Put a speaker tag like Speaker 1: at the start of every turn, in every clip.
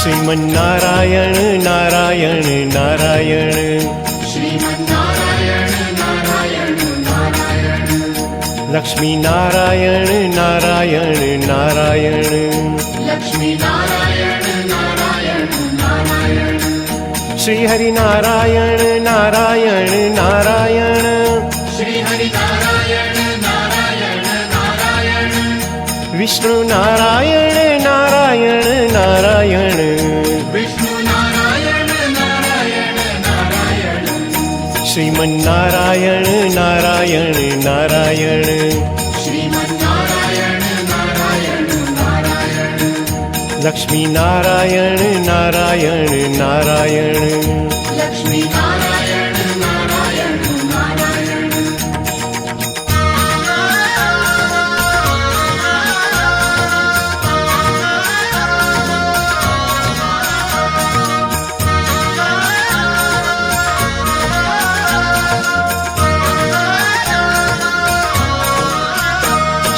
Speaker 1: Sriman Narayana Narayan Narayan
Speaker 2: Sriman Narayana Narayan Narayan
Speaker 1: Lakshmi Narayan Narayan Narayan
Speaker 2: Lakshmi Narayan Narayan Narayan
Speaker 1: Shri Hari Narayan Narayan Narayan
Speaker 2: Shri Hari Narayan Narayan Narayan
Speaker 1: Vishnu Narayan Narayan Narayan
Speaker 2: Vishnu Narayan Narayan Narayan
Speaker 1: Sriman Narayana Narayan Narayan
Speaker 2: Sriman Narayana Narayan Narayan
Speaker 1: Lakshmi Narayan Narayan Narayan
Speaker 2: Lakshmi Narayan Narayan Narayan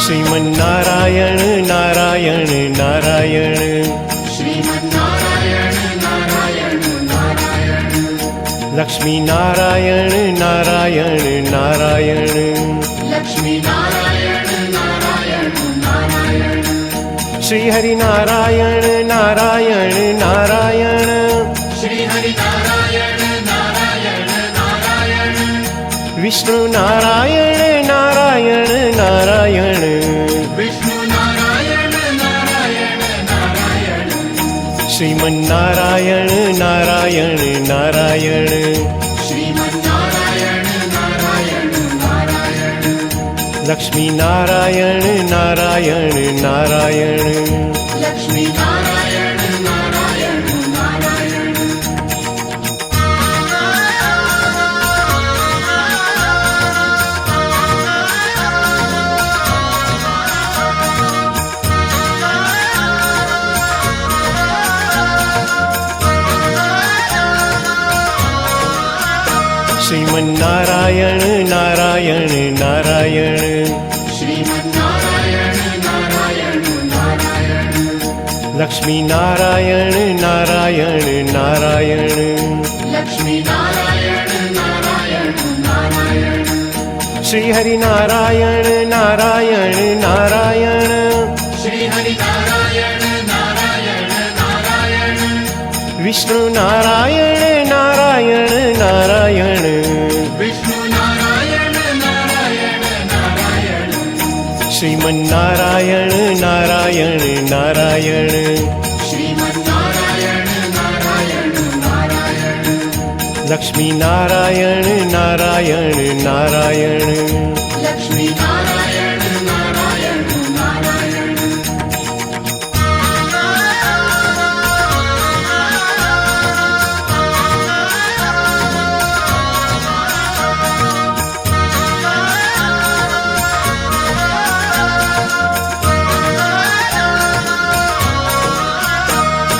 Speaker 1: Sriman Narayana Narayan Narayan
Speaker 2: Sriman Narayana Narayan Narayan
Speaker 1: Lakshmi Narayan Narayan Narayan
Speaker 2: Lakshmi Narayan Narayan Narayan
Speaker 1: Shri Hari Narayan Narayan Narayan
Speaker 2: Shri Hari Narayan Narayan Narayan
Speaker 1: Vishnu Narayan Narayan Narayan
Speaker 2: Vishnu Narayan Narayan Narayan
Speaker 1: Sriman Narayana Narayan Narayan
Speaker 2: Sriman Narayana Narayan Narayan
Speaker 1: Lakshmi Narayan Narayan Narayan
Speaker 2: Lakshmi Narayan Narayan Narayan
Speaker 1: Sriman Narayana Narayan Narayan
Speaker 2: Sriman Narayana Narayan Narayan
Speaker 1: Lakshmi Narayan Narayan Narayan
Speaker 2: Lakshmi Narayan Narayan Narayan
Speaker 1: Shri Hari Narayan Narayan Narayan
Speaker 2: Shri Hari Narayan Narayan Narayan
Speaker 1: Vishnu Narayan Narayan Narayan
Speaker 2: Vishnu Narayan Narayan Narayan
Speaker 1: Sriman Narayana Narayan Narayan
Speaker 2: Sriman Narayana Narayan Narayan
Speaker 1: Lakshmi Narayan Narayan Narayan
Speaker 2: Lakshmi Narayan Narayan Narayan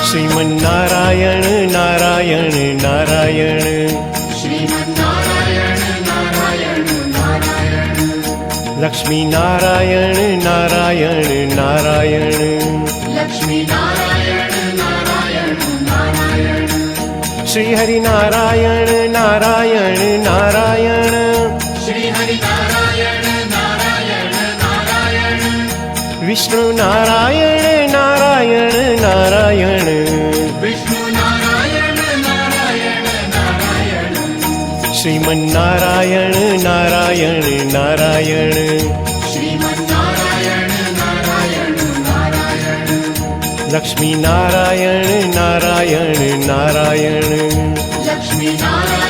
Speaker 1: Sriman Narayana Narayan Narayan
Speaker 2: Sriman Narayana Narayan Narayan
Speaker 1: Lakshmi Narayan Narayan Narayan
Speaker 2: Lakshmi Narayan Narayan Narayan
Speaker 1: Shri Hari Narayan Narayan Narayan
Speaker 2: Shri Hari Narayan Narayan Narayan
Speaker 1: Vishnu Narayan Narayan Narayan
Speaker 2: Vishnu Narayan Narayan Narayan
Speaker 1: Sriman Narayana Narayan Narayan
Speaker 2: Sriman Narayana Narayan Narayan
Speaker 1: Lakshmi Narayan Narayan Narayan
Speaker 2: Lakshmi Narayan